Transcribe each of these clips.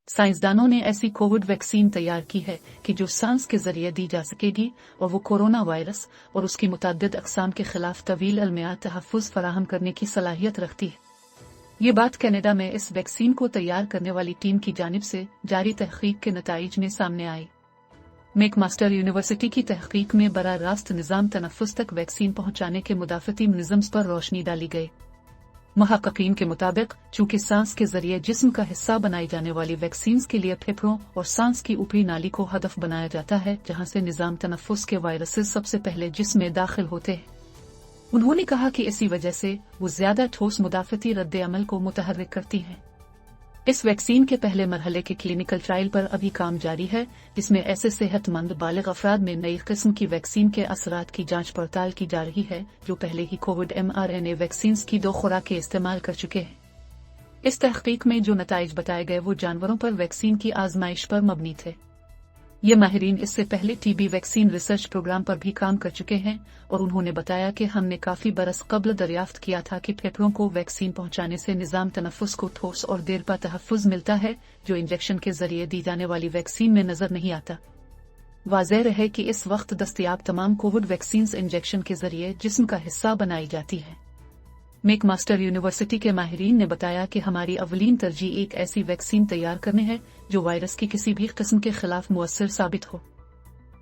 साइंसदानों ने ऐसी Covid vaccine तैयार की है कि जो सांस के जरिए दी जा सकेगी और वो कोरोना वायरस और उसकी मुतअद्दिद अक़साम के खिलाफ तवील अलमियाद तहफ़्फ़ुज़ फराहम करने की सलाहियत रखती है। ये बात कनाडा में इस वैक्सीन को तैयार करने वाली टीम की जानिब से जारी तहक़ीक़ के नताइज में सामने आई। मैकमास्टर यूनिवर्सिटी की तहक़ीक़ में बराह रास्त निज़ाम तनफ़्फ़ुज़ तक वैक्सीन पहुँचाने के मुदाफ़ती निज़म्स पर रोशनी डाली गई। मुहक़क़ीन के मुताबिक चूंकि सांस के जरिए जिस्म का हिस्सा बनाई जाने वाली वैक्सीन्स के लिए फेफड़ों और सांस की ऊपरी नाली को हदफ बनाया जाता है, जहां से निज़ाम तनफ़्फ़ुज़ के वायरसेस सबसे पहले जिस्म में दाखिल होते हैं। उन्होंने कहा कि इसी वजह से वो ज्यादा ठोस मुदाफ़ती रद्द अमल को मुतहर्रिक करती हैं। इस वैक्सीन के पहले मरहले के क्लिनिकल ट्रायल पर अभी काम जारी है, जिसमें ऐसे सेहतमंद बालिग अफराद में नई किस्म की वैक्सीन के असरात की जांच पड़ताल की जा रही है, जो पहले ही कोविड mRNA वैक्सीन्स की 2 खुराकें इस्तेमाल कर चुके हैं। इस तहक़ीक़ में जो नताइज बताए गए वो जानवरों पर वैक्सीन की आजमाइश पर मबनी थे। ये माहिरीन इससे पहले टीबी वैक्सीन रिसर्च प्रोग्राम पर भी काम कर चुके हैं और उन्होंने बताया कि हमने काफी बरस कबल दरियाफ्त किया था कि फेफड़ों को वैक्सीन पहुंचाने से निज़ाम तनफ़्फ़ुज़ को ठोस और देरपा तहफ़्फ़ुज़ मिलता है, जो इंजेक्शन के जरिए दी जाने वाली वैक्सीन में नजर नहीं आता। वाज़ेह रहे कि इस वक्त दस्तयाब तमाम कोविड वैक्सीन्स इंजेक्शन के जरिए जिस्म का हिस्सा बनाई जाती है। मैकमास्टर यूनिवर्सिटी के माहिरीन ने बताया कि हमारी अवलीन तरजीह एक ऐसी वैक्सीन तैयार करने है जो वायरस की किसी भी किस्म के खिलाफ मुअस्सर साबित हो।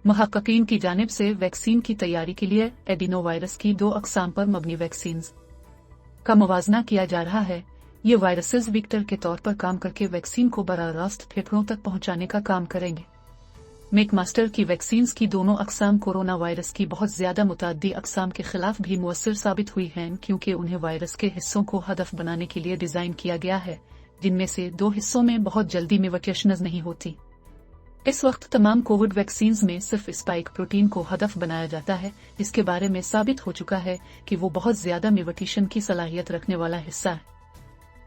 मुहक़क़ीन की जानिब से वैक्सीन की तैयारी के लिए एडिनो वायरस की 2 अक़साम पर मबनी वैक्सीन्स का मुवाज़ना किया जा रहा है। ये वायरसेस विक्टर के तौर पर काम करके वैक्सीन को बराह रास्त फेफड़ों तक पहुंचाने का काम करेंगे। मैकमास्टर की वैक्सीन्स की दोनों अक़साम कोरोना वायरस की बहुत ज्यादा मुतअद्दी अक़साम के खिलाफ भी मुअस्सर साबित हुई हैं, क्योंकि उन्हें वायरस के हिस्सों को हदफ बनाने के लिए डिजाइन किया गया है, जिनमें से 2 हिस्सों में बहुत जल्दी म्यूटेशंस नहीं होती। इस वक्त तमाम कोविड वैक्सीन्स में सिर्फ स्पाइक प्रोटीन को हदफ बनाया जाता है, जिसके बारे में साबित हो चुका है कि वो बहुत ज्यादा म्यूटेशन की सलाहियत रखने वाला हिस्सा है।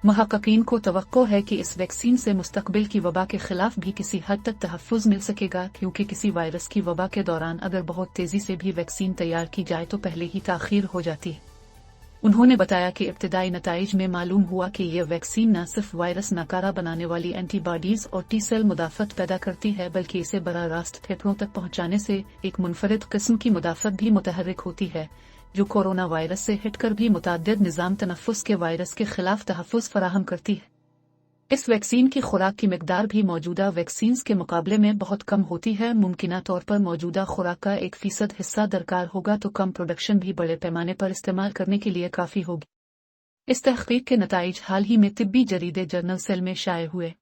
मुहक़क़ीन को तवक्को है कि इस वैक्सीन से मुस्तक़बिल की वबा के खिलाफ भी किसी हद तक तहफ़्फ़ुज़ मिल सकेगा, क्योंकि किसी वायरस की वबा के दौरान अगर बहुत तेजी से भी वैक्सीन तैयार की जाए तो पहले ही ताख़ीर हो जाती है। उन्होंने बताया कि इब्तिदाई नताइज में मालूम हुआ कि यह वैक्सीन न सिर्फ वायरस नाकारा बनाने वाली एंटीबॉडीज और टी सेल मुदाफ़त पैदा करती है, बल्कि इसे बराह रास्त फेफड़ों तक पहुंचाने से एक मुनफरिद किस्म की मुदाफ़त भी मुतहर्रिक होती है, जो कोरोना वायरस से हटकर भी मुतअद्दिद निज़ाम तनफ़्फ़ुज़ के वायरस के खिलाफ तहफ़्फ़ुज़ फराहम करती है। इस वैक्सीन की खुराक की मिकदार भी मौजूदा वैक्सीन्स के मुकाबले में बहुत कम होती है। मुमकिना तौर पर मौजूदा खुराक का 1% हिस्सा दरकार होगा तो कम प्रोडक्शन भी बड़े पैमाने पर इस्तेमाल करने के लिए काफी होगी। इस तहक़ीक़ के नताइज हाल ही में तिब्बी जरीदे जर्नल सेल में शाये हुए।